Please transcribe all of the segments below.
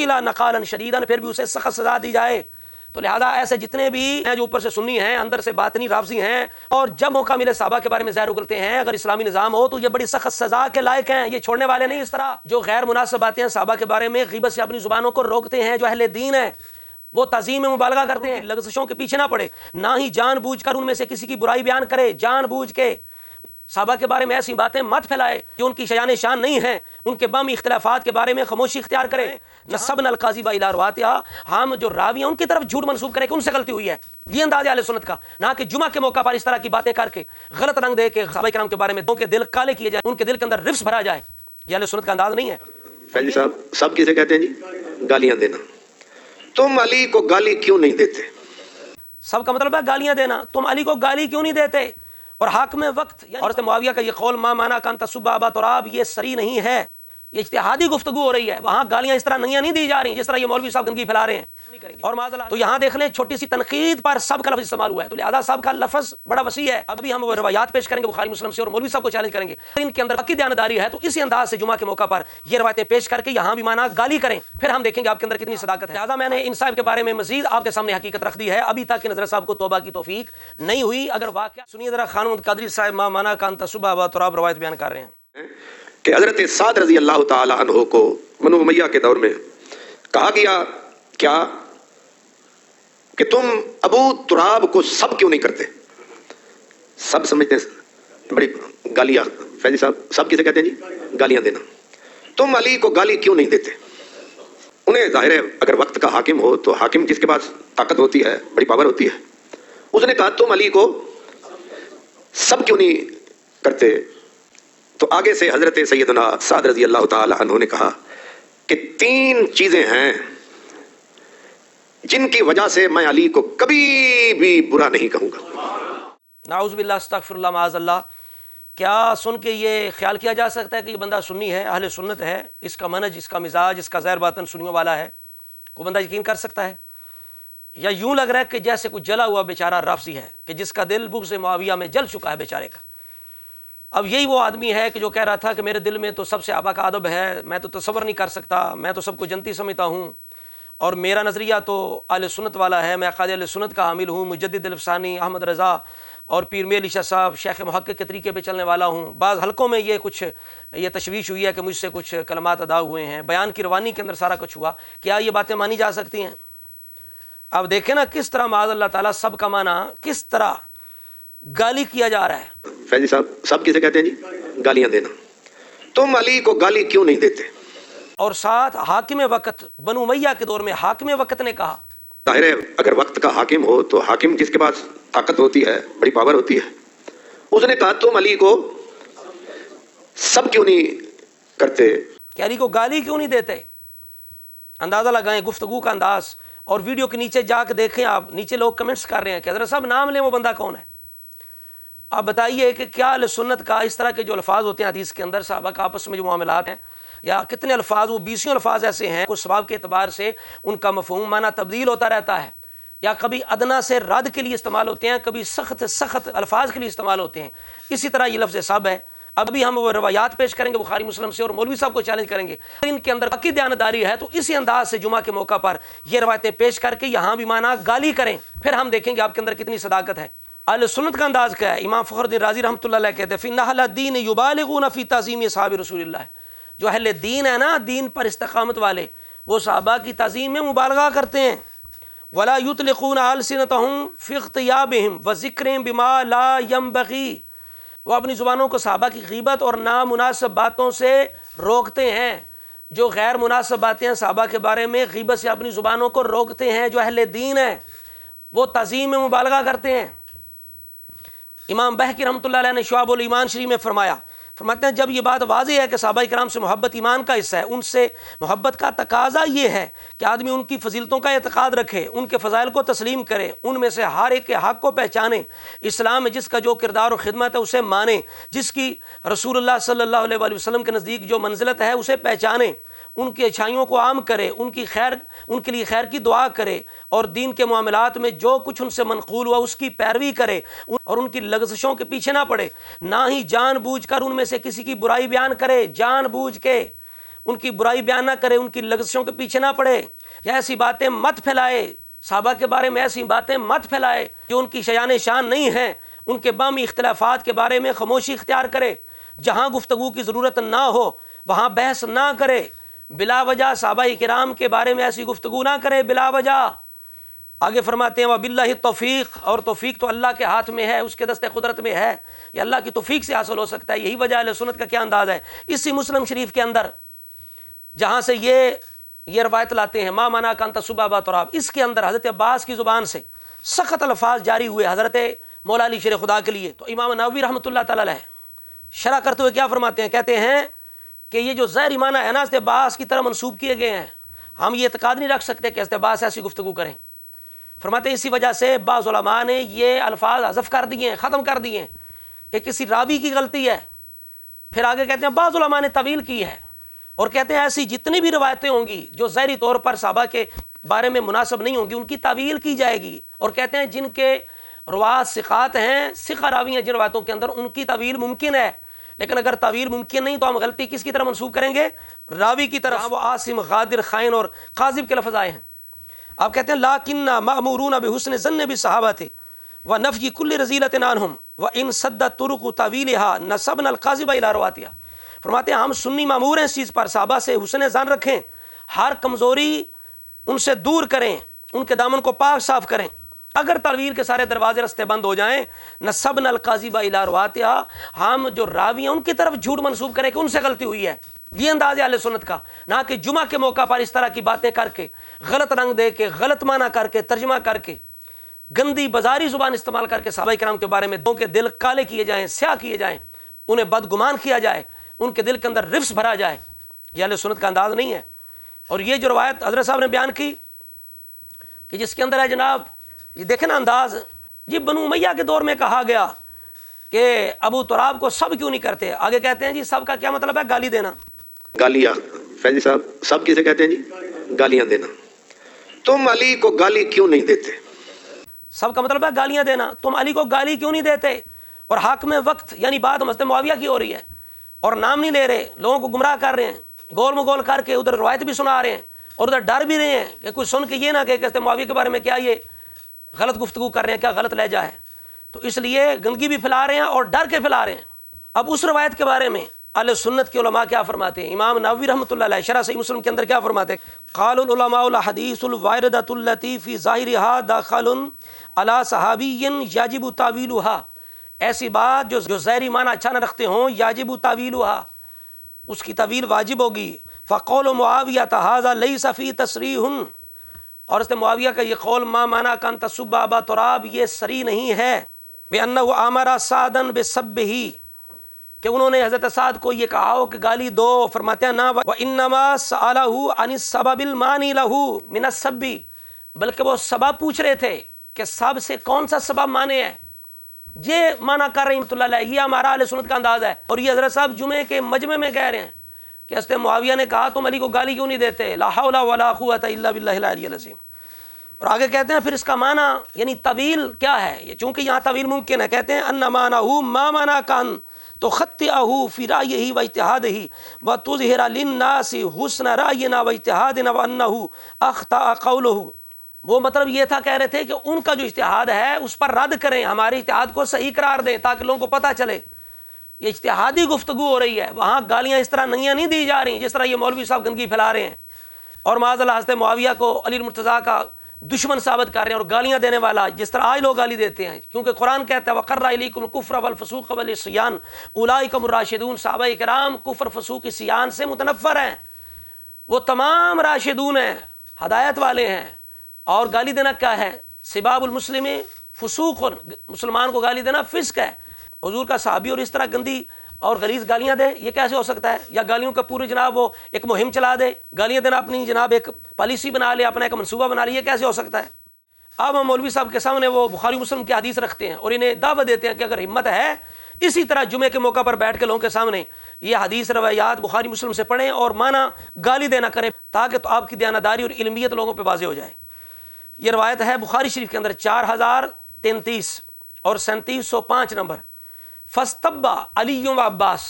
قُتِلَ نَقَالًا شَدِيدًا، پھر بھی اسے سخت سزا دی جائے۔ تو لہذا ایسے جتنے بھی ہیں جو اوپر سے سنی ہیں اندر سے باطنی رافضی ہیں، اور جب موقع ملے صحابہ کے بارے میں زہر اگلتے ہیں، اگر اسلامی نظام ہو تو یہ بڑی سخت سزا کے لائق ہیں، یہ چھوڑنے والے نہیں۔ اس طرح جو غیر مناسب باتیں ہیں صحابہ کے بارے میں غیبت سے اپنی زبانوں کو روکتے ہیں، جو اہل دین ہیں وہ تعظیم میں مبالغہ کرتے ہیں، لغزشوں کے پیچھے نہ پڑے، نہ ہی جان بوجھ کر ان میں سے کسی کی برائی بیان کرے، جان بوجھ کے صحابہ کے بارے میں ایسی باتیں مت پھیلائے جو ان کی شان نہیں ہیں، ان کے باہمی اختلافات کے بارے میں خاموشی اختیار کرے۔ نسبنا الکاذب الی رواتها، ہم جو راوی ہیں ان کی طرف جھوٹ منسوب کریں کہ ان سے غلطی ہوئی ہے، یہ انداز اہل سنت کا، نہ کہ جمعہ کے موقع پر اس طرح کی باتیں کر کے غلط رنگ دے کے صحابہ کرام کے بارے میں ان کے دل کالے کیے جائیں، ان کے دل کے اندر رفس بھرا جائے، یہ اہل سنت کا انداز نہیں ہے۔ فیضی صاحب سب کسے کہتے ہیں جی؟ گالیاں دینا۔ تم علی کو گالی کیوں نہیں دیتے؟ سب کا مطلب ہے گالیاں دینا، تم علی کو گالی کیوں نہیں دیتے؟ اور حاکم وقت اور حضرت معاویہ کا یہ قول ما مانا کان تسب ابا تراب، یہ صریح نہیں ہے، یہ اجتہادی گفتگو ہو رہی ہے، وہاں گالیاں اس طرح نہیں دی جا رہی جس طرح یہ مولوی صاحب گندگی پھیلا رہے ہیں۔ اور تو یہاں دیکھ لیں چھوٹی سی تنقید پر سب کا لفظ استعمال ہوا ہے، تو لہذا سب کا لفظ بڑا وسیع ہے۔ ابھی ہم وہ روایات پیش کریں گے بخاری مسلم سے اور مولوی صاحب کو چیلنج کریں گے، ان کے اندر پکی دیانتداری ہے، تو اسی انداز سے جمعہ کے موقع پر یہ روایتیں پیش کر کے یہاں بھی مانا گالی کریں، پھر ہم دیکھیں گے آپ کے اندر کتنی صداقت ہے۔ لہذا میں نے ان صاحب کے بارے میں مزید آپ کے سامنے حقیقت رکھ دی ہے، ابھی تک کہ نظر صاحب کو توبہ کی توفیق نہیں ہوئی۔ اگر واقعہ سنیے ذرا، خانم قادری صاحب ما مانا کان تسب ابا تراب روایت بیان کر رہے ہیں کہ حضرت سعد رضی اللہ تعالی عنہ کو بنو امیہ کے دور میں کہا گیا کیا کہ تم ابو تراب کو سب کیوں نہیں کرتے؟ سب سمجھتے ہیں بڑی گالیاں۔ فیضی صاحب سب کسے کہتے ہیں جی؟ گالیاں دینا۔ تم علی کو گالی کیوں نہیں دیتے؟ انہیں ظاہر ہے اگر وقت کا حاکم ہو تو حاکم جس کے پاس طاقت ہوتی ہے، بڑی پاور ہوتی ہے، اس نے کہا تم علی کو سب کیوں نہیں کرتے؟ تو آگے سے حضرت سیدنا سعد رضی اللہ تعالی عنہ نے کہا کہ 3 چیزیں ہیں جن کی وجہ سے میں علی کو کبھی بھی برا نہیں کہوں گا۔ نعوذ باللہ استغفر اللہ معاذ اللہ۔ کیا سن کے یہ خیال کیا جا سکتا ہے کہ یہ بندہ سنی ہے، اہل سنت ہے، اس کا منہج، اس کا مزاج، اس کا ظاہر باطن سنیوں والا ہے؟ کوئی بندہ یقین کر سکتا ہے؟ یا یوں لگ رہا ہے کہ جیسے کوئی جلا ہوا بیچارہ رافضی ہے کہ جس کا دل بغض معاویہ میں جل چکا ہے بیچارے کا۔ اب یہی وہ آدمی ہے کہ جو کہہ رہا تھا کہ میرے دل میں تو سب سے صحابہ کا ادب ہے، میں تو تصور نہیں کر سکتا، میں تو سب کو جنتی سمجھتا ہوں، اور میرا نظریہ تو اہل سنت والا ہے، میں قائد اہل سنت کا حامل ہوں، مجدد الفسانی احمد رضا اور پیر میر علی شاہ صاحب شیخ محقق کے طریقے پہ چلنے والا ہوں۔ بعض حلقوں میں یہ تشویش ہوئی ہے کہ مجھ سے کچھ کلمات ادا ہوئے ہیں، بیان کی روانی کے اندر سارا کچھ ہوا، کیا یہ باتیں مانی جا سکتی ہیں؟ اب دیکھیں نا کس طرح معاذ اللہ تعالیٰ سب کا معنی کس طرح گالی کیا جا رہا ہے۔ فیضی صاحب سب کسے کہتے ہیں جی؟ گالیاں دینا۔ تم علی کو گالی کیوں نہیں دیتے؟ اور ساتھ حاکم وقت بنو امیہ کے دور میں حاکم وقت نے کہا، ظاہر ہے اگر وقت کا حاکم ہو تو حاکم جس کے پاس طاقت ہوتی ہے، بڑی پاور ہوتی ہے، اس نے کہا تم علی کو سب کیوں نہیں کرتے؟ کہ علی کو گالی کیوں نہیں دیتے؟ اندازہ لگائیں گفتگو کا انداز، اور ویڈیو کے نیچے جا کے دیکھیں آپ، نیچے لوگ کمنٹس کر رہے ہیں کہ حضرت صاحب نام لیں وہ بندہ کون ہے۔ آپ بتائیے کہ کیا اہل سنت کا اس طرح کے جو الفاظ ہوتے ہیں حدیث کے اندر، صحابہ کا آپس میں جو معاملات ہیں، یا کتنے الفاظ، وہ 20 الفاظ ایسے ہیں کچھ ثواب کے اعتبار سے ان کا مفہوم معنی تبدیل ہوتا رہتا ہے، یا کبھی ادنا سے رد کے لیے استعمال ہوتے ہیں، کبھی سخت الفاظ کے لیے استعمال ہوتے ہیں۔ اسی طرح یہ لفظ سب ہے۔ ابھی ہم وہ روایات پیش کریں گے بخاری مسلم سے اور مولوی صاحب کو چیلنج کریں گے، ان کے اندر پکی دیانتداری ہے، تو اسی انداز سے جمعہ کے موقع پر یہ روایتیں پیش کر کے یہاں بھی مانا گالی کریں، پھر ہم دیکھیں گے آپ کے اندر کتنی صداقت ہے۔ اہل سنت کا انداز کیا ہے؟ امام فخر الدین رازی رحمۃ اللہ علیہ کہتے ہیں فِإِنَّ أَهْلَ الدِّينِ يُبَالِغُونَ فِي تَعْظِيمِ أَصْحَابِ رسول اللہ، جو اہل دین ہے نا، دین پر استقامت والے، وہ صحابہ کی تعظیم میں مبالغہ کرتے ہیں۔ وَلَا يُطْلِقُونَ أَلْسِنَتَهُمْ فِي اغْتِيَابِهِمْ وَذِكْرِهِمْ بِمَا لَا يَنبَغِي، وہ اپنی زبانوں کو صحابہ کی غیبت اور نامناسب باتوں سے روکتے ہیں۔ جو غیر مناسب باتیں ہیں صحابہ کے بارے میں، غیبت سے اپنی زبانوں کو روکتے ہیں، جو اہل دین ہیں وہ تعظیم میں مبالغہ کرتے ہیں۔ امام بہقی رحمۃ اللہ علیہ نے شعب الایمان شریف میں فرماتے ہیں جب یہ بات واضح ہے کہ صحابہ کرام سے محبت ایمان کا حصہ ہے، ان سے محبت کا تقاضا یہ ہے کہ آدمی ان کی فضیلتوں کا اعتقاد رکھے، ان کے فضائل کو تسلیم کرے، ان میں سے ہر ایک کے حق کو پہچانے، اسلام میں جس کا جو کردار و خدمت ہے اسے مانے، جس کی رسول اللہ صلی اللہ علیہ وآلہ وسلم کے نزدیک جو منزلت ہے اسے پہچانے، ان کی اچھائیوں کو عام کرے، ان کے لیے خیر کی دعا کرے، اور دین کے معاملات میں جو کچھ ان سے منقول ہوا اس کی پیروی کرے، اور ان کی لغزشوں کے پیچھے نہ پڑے، نہ ہی جان بوجھ کر ان میں سے کسی کی برائی بیان کرے، جان بوجھ کے ان کی برائی بیان نہ کرے، ان کی لغزشوں کے پیچھے نہ پڑے، یا ایسی باتیں مت پھیلائے، صحابہ کے بارے میں ایسی باتیں مت پھیلائے جو ان کی شیان شان نہیں ہیں، ان کے باہمی اختلافات کے بارے میں خاموشی اختیار کرے، جہاں گفتگو کی ضرورت نہ ہو وہاں بحث نہ کرے، بلا وجہ صحابہ کرام کے بارے میں ایسی گفتگو نہ کرے بلا وجہ۔ آگے فرماتے ہیں وَبِاللَّهِ التوفیق، اور توفیق تو اللہ کے ہاتھ میں ہے، اس کے دست قدرت میں ہے، یہ اللہ کی توفیق سے حاصل ہو سکتا ہے۔ یہی وجہ اہل سنت کا کیا انداز ہے، اسی مسلم شریف کے اندر جہاں سے یہ روایت لاتے ہیں ما منع کا ان تسب ابا تراب، اس کے اندر حضرت عباس کی زبان سے سخت الفاظ جاری ہوئے حضرت مولا علی شیر خدا کے لیے۔ تو امام نووی رحمۃ اللہ تعالی علیہ شرح کرتے ہوئے کیا فرماتے ہیں، کہتے ہیں کہ یہ جو ظاہری معنی ہے نا حضرت عباس کی طرح منسوب کیے گئے ہیں، ہم یہ اعتقاد نہیں رکھ سکتے کہ حضرت عباس ایسی گفتگو کریں۔ فرماتے ہیں اسی وجہ سے بعض علماء نے یہ الفاظ حذف کر دیے ہیں، ختم کر دیے ہیں کہ کسی راوی کی غلطی ہے۔ پھر آگے کہتے ہیں بعض علماء نے طویل کی ہے، اور کہتے ہیں ایسی جتنی بھی روایتیں ہوں گی جو ظاہری طور پر صحابہ کے بارے میں مناسب نہیں ہوں گی ان کی تعویل کی جائے گی، اور کہتے ہیں جن کے روات ثقات ہیں، ثقہ راوی ہیں جن روایتوں کے اندر، ان کی تعویل ممکن ہے، لیکن اگر تعویل ممکن نہیں تو ہم غلطی کس کی طرف منسوب کریں گے، راوی کی طرف۔ وہ عاصم، غادر، خائن اور قاذب کے لفظ آئے ہیں۔ آپ کہتے ہیں لاکننا مأمورون بحسن ظن بالصحابۃ ونفی کل رذیلۃ عنہم وان سدت طرق تعویلها نسبنا القاذب الی رواتها۔ فرماتے ہیں ہم سنی مامور ہیں اس چیز پر، صحابہ سے حسن ظن رکھیں، ہر کمزوری ان سے دور کریں، ان کے دامن کو پاک صاف کریں۔ اگر تعویل کے سارے دروازے رستے بند ہو جائیں، نسبنا القاذب الی رواتها، ہم جو راوی ہیں ان کی طرف جھوٹ منسوب کریں کہ ان سے غلطی ہوئی ہے۔ یہ انداز ہے اہل سنت کا، نہ کہ جمعہ کے موقع پر اس طرح کی باتیں کر کے، غلط رنگ دے کے، غلط معنی کر کے، ترجمہ کر کے، گندی بازاری زبان استعمال کر کے صحابہ کرام کے بارے میں دو کے دل کالے کیے جائیں، سیاہ کیے جائیں، انہیں بدگمان کیا جائے، ان کے دل کے اندر رفس بھرا جائے۔ یہ اہل سنت کا انداز نہیں ہے۔ اور یہ جو روایت حضرت صاحب نے بیان کی کہ جس کے اندر ہے جناب، یہ دیکھیں نا انداز، جی بنو امیہ کے دور میں کہا گیا کہ ابو تراب کو سب کیوں نہیں کرتے، آگے کہتے ہیں جی سب کا کیا مطلب ہے، گالی دینا۔ گالیاں فیضی صاحب سب کسے کہتے ہیں جی؟ گالیاں دینا۔ تم علی کو گالی کیوں نہیں دیتے؟ سب کا مطلب ہے گالیاں دینا، تم علی کو گالی کیوں نہیں دیتے؟ اور حق میں وقت یعنی بات حضرت معاویہ کی ہو رہی ہے، اور نام نہیں لے رہے، لوگوں کو گمراہ کر رہے ہیں، گول مگول کر کے ادھر روایت بھی سنا رہے ہیں، اور ادھر ڈر بھی رہے ہیں کہ کوئی سن کے یہ نہ کہ حضرت معاویہ کے بارے میں کیا یہ غلط گفتگو کر رہے ہیں، کیا غلط لہجہ ہے، تو اس لیے گندگی بھی پھیلا رہے ہیں اور ڈر کے پھیلا رہے ہیں۔ اب اس روایت کے بارے میں اہل سنت کے علماء کیا فرماتے ہیں، امام نووی رحمۃ اللہ علیہ شرح صحیح مسلم کے اندر کیا فرماتے ہیں، قال العلماء الحدیث الواردۃ التی فی ظاہرها داخل علی صحابی یجب تاویلها، ایسی بات جو ظاہری معنی اچھا نہ رکھتے ہوں، یجب تاویلها، اس کی تعویل واجب ہوگی۔ فقول معاویہ هذا لیس فی تصریح، اور اس معاویہ کا یہ قول ما منع کان تسب ابا تراب یہ صریح نہیں ہے، بانه امر سعدا بسبه، کہ انہوں نے حضرت سعد کو یہ کہا ہو کہ گالی دو، فرماتے ہیں نا وانما سألہ عن السبب المانی له من السب، بلکہ وہ سبب پوچھ رہے تھے کہ سب سے کون سا سبب مانے ہے، یہ مانا کر رہے ہیں رحمۃ اللہ علیہ، یہ ہمارا اہل سنت کا انداز ہے۔ اور یہ حضرت صاحب جمعے کے مجمع میں کہہ رہے ہیں کہ حضرت معاویہ نے کہا تم علی کو گالی کیوں نہیں دیتے، لا حول ولا قوۃ الا باللہ العلی العظیم۔ اور آگے کہتے ہیں پھر اس کا معنی یعنی طویل کیا ہے، یہ چونکہ یہاں طویل ممکن ہے، کہتے ہیں ان معنہ ما منع کان تخطئہ فی رأیہ و اجتہادہ وتظہر للناس حسن رأینا و اجتہادنا وانہ اخطأ قولہ، وہ مطلب یہ تھا، کہہ رہے تھے کہ ان کا جو اجتہاد ہے اس پر رد کریں، ہمارے اجتہاد کو صحیح قرار دیں تاکہ لوگوں کو پتہ چلے یہ اجتہادی گفتگو ہو رہی ہے، وہاں گالیاں اس طرح ننگیاں نہیں دی جا رہی جس طرح یہ مولوی صاحب گندگی پھیلا رہے ہیں، اور معاذ اللہ حضرت معاویہ کو علی المرتضیٰ کا دشمن ثابت کر رہے ہیں اور گالیاں دینے والا، جس طرح آج لوگ گالی دیتے ہیں، کیونکہ قرآن کہتا ہے وَقَرَّ إِلَيْكُمُ الْكُفْرَ وَالْفُسُوقَ وَالْعِصْيَانَ أُولَٰئِكَ هُمُ الرَّاشِدُونَ، صحابہ کرام کفر فسوق عصیان سے متنفر ہیں، وہ تمام راشدون ہیں، ہدایت والے ہیں۔ اور گالی دینا کیا ہے، سباب المسلم فسوق، مسلمان کو گالی دینا فسق ہے۔ حضور کا صحابی اور اس طرح گندی اور غلیظ گالیاں دے، یہ کیسے ہو سکتا ہے؟ یا گالیوں کا پورے جناب وہ ایک مہم چلا دے، گالیاں دینا اپنی جناب ایک پالیسی بنا لے، اپنا ایک منصوبہ بنا لے، یہ کیسے ہو سکتا ہے؟ اب ہم مولوی صاحب کے سامنے وہ بخاری مسلم کی حدیث رکھتے ہیں اور انہیں دعوت دیتے ہیں کہ اگر ہمت ہے اسی طرح جمعے کے موقع پر بیٹھ کے لوگوں کے سامنے یہ حدیث روایات بخاری مسلم سے پڑھیں اور معنی گالی دینا کریں، تاکہ تو آپ کی دیانتداری اور علمیت لوگوں پہ واضح ہو جائے۔ یہ روایت ہے بخاری شریف کے اندر 4033 اور 3705 نمبر۔ فاستبا علی و عباس،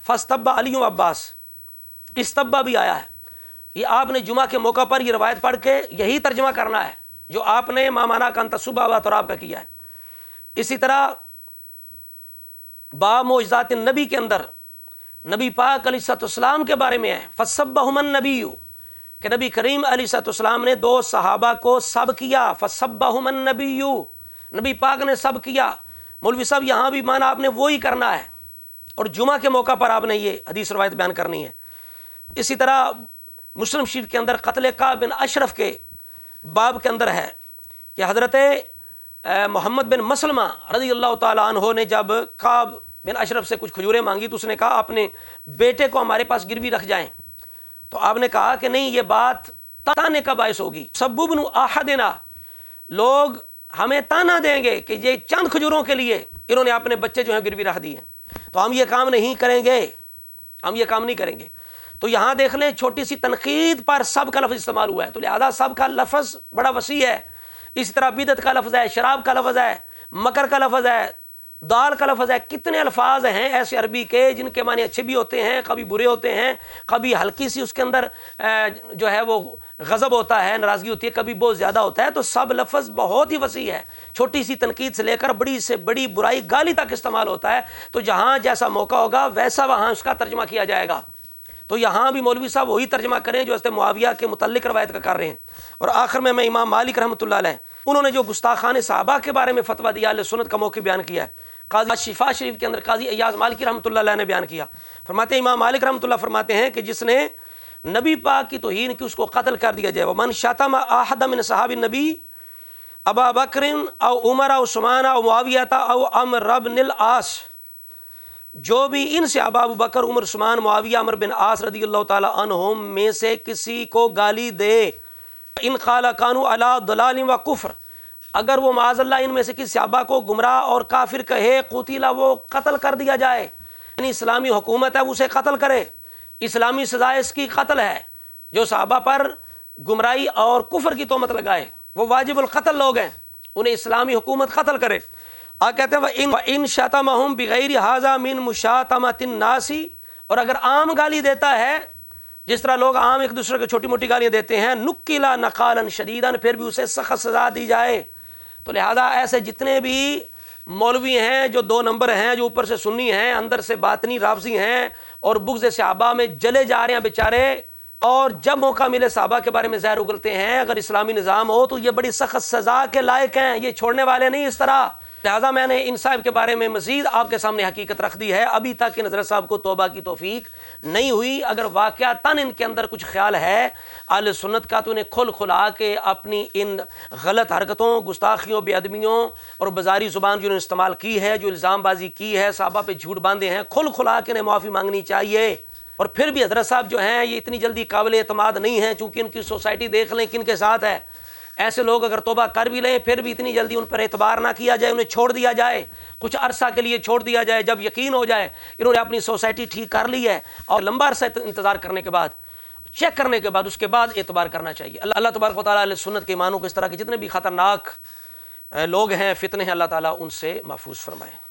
فاستبا علی و عباس، استبا بھی آیا ہے، یہ آپ نے جمعہ کے موقع پر یہ روایت پڑھ کے یہی ترجمہ کرنا ہے جو آپ نے مامانا کا انتصبہ و تراب کا کیا ہے۔ اسی طرح باب معجزات النبی کے اندر نبی پاک علیہ السلام کے بارے میں ہے فسبہم النبی، کہ نبی کریم علیہ السلام نے 2 صحابہ کو سب کیا، فسبہم النبی، نبی پاک نے سب کیا۔ مولوی صاحب یہاں بھی مانا آپ نے وہی کرنا ہے، اور جمعہ کے موقع پر آپ نے یہ حدیث روایت بیان کرنی ہے۔ اسی طرح مسلم شریف کے اندر قتل کعب بن اشرف کے باب کے اندر ہے کہ حضرت محمد بن مسلمہ رضی اللہ تعالیٰ عنہ نے جب کعب بن اشرف سے کچھ کھجوریں مانگی تو اس نے کہا اپنے بیٹے کو ہمارے پاس گروی رکھ جائیں، تو آپ نے کہا کہ نہیں، یہ بات تانے کا باعث ہوگی، سببن احدنا، لوگ ہمیں تانا دیں گے کہ یہ چند کھجوروں کے لیے انہوں نے اپنے بچے جو ہیں گروی رکھ دیے، تو ہم یہ کام نہیں کریں گے، ہم یہ کام نہیں کریں گے۔ تو یہاں دیکھ لیں چھوٹی سی تنقید پر سب کا لفظ استعمال ہوا ہے، تو لہذا سب کا لفظ بڑا وسیع ہے۔ اسی طرح بدعت کا لفظ ہے، شراب کا لفظ ہے، مکر کا لفظ ہے، دال کا لفظ ہے، کتنے الفاظ ہیں ایسے عربی کے جن کے معنی اچھے بھی ہوتے ہیں، کبھی برے ہوتے ہیں، کبھی ہلکی سی اس کے اندر جو ہے وہ غضب ہوتا ہے، ناراضگی ہوتی ہے، کبھی بہت زیادہ ہوتا ہے، تو سب لفظ بہت ہی وسیع ہے، چھوٹی سی تنقید سے لے کر بڑی سے بڑی برائی گالی تک استعمال ہوتا ہے، تو جہاں جیسا موقع ہوگا ویسا وہاں اس کا ترجمہ کیا جائے گا۔ تو یہاں بھی مولوی صاحب وہی ترجمہ کریں جو حضرت معاویہ کے متعلق روایت کا کر رہے ہیں۔ اور آخر میں امام مالک رحمۃ اللہ علیہ، انہوں نے جو گستاخان صحابہ کے بارے میں فتویٰ دیا، اہل سنت کا موقع بیان کیا ہے، قاضی شفا شریف کے اندر قاضی ایاز مالکی رحمۃ اللہ علیہ نے بیان کیا، فرماتے ہیں امام مالک رحمۃ اللہ فرماتے ہیں کہ جس نے نبی پاک کی توہین کی اس کو قتل کر دیا جائے، ومن شتم احد من صحاب النبی ابا بکر او عمر او عثمان او معاویہ او عمرو بن العاص، جو بھی ان سے ابو بکر، عمر، عثمان، معاویہ، عمرو بن عاص رضی اللہ تعالی عنہم میں سے کسی کو گالی دے، ان قال کانوا علی ضلال و کفر، اگر وہ معاذ اللہ ان میں سے کسی صحابہ کو گمراہ اور کافر کہے، قتل، وہ قتل کر دیا جائے، یعنی اسلامی حکومت ہے اسے قتل کرے، اسلامی سزا اس کی قتل ہے، جو صحابہ پر گمراہی اور کفر کی تہمت لگائے وہ واجب القتل لوگ ہیں، انہیں اسلامی حکومت قتل کرے۔ کہتے ہیں وَإِن شَتَمَهُمْ بِغَيْرِ هَذَا مِن مُشَاتَمَةِ النَّاسِ، اور اگر عام گالی دیتا ہے جس طرح لوگ عام ایک دوسرے کو چھوٹی موٹی گالیاں دیتے ہیں، نُقِّلَ نَقَالًا شَدِيدًا، پھر بھی اسے سخت سزا دی جائے۔ تو لہذا ایسے جتنے بھی مولوی ہیں جو 2 نمبر ہیں، جو اوپر سے سنی ہیں اندر سے باطنی رافضی ہیں اور بغض صحابہ میں جلے جا رہے ہیں بیچارے، اور جب موقع ملے صحابہ کے بارے میں زہر اگلتے ہیں، اگر اسلامی نظام ہو تو یہ بڑی سخت سزا کے لائق ہیں، یہ چھوڑنے والے نہیں اس طرح۔ لہٰذا میں نے ان صاحب کے بارے میں مزید آپ کے سامنے حقیقت رکھ دی ہے، ابھی تک ان حضرت صاحب کو توبہ کی توفیق نہیں ہوئی۔ اگر واقعتاً ان کے اندر کچھ خیال ہے اہل سنت کا تو انہیں کھل کھلا کے اپنی ان غلط حرکتوں، گستاخیوں، بے ادبیوں اور بازاری زبان جو انہوں نے استعمال کی ہے، جو الزام بازی کی ہے، صحابہ پہ جھوٹ باندھے ہیں، کھل کھلا کے انہیں معافی مانگنی چاہیے۔ اور پھر بھی حضرت صاحب جو ہیں یہ اتنی جلدی قابل اعتماد نہیں ہیں، چونکہ ان کی سوسائٹی دیکھ لیں کن کے ساتھ ہے۔ ایسے لوگ اگر توبہ کر بھی لیں پھر بھی اتنی جلدی ان پر اعتبار نہ کیا جائے، انہیں چھوڑ دیا جائے، کچھ عرصہ کے لیے چھوڑ دیا جائے، جب یقین ہو جائے انہوں نے اپنی سوسائٹی ٹھیک کر لی ہے، اور لمبا عرصہ انتظار کرنے کے بعد، چیک کرنے کے بعد، اس کے بعد اعتبار کرنا چاہیے۔ اللہ تبارک و تعالیٰ علیہ سنت کے ایمانوں کو اس طرح کے جتنے بھی خطرناک لوگ ہیں، فتنے ہیں، اللہ تعالیٰ ان سے محفوظ فرمائے۔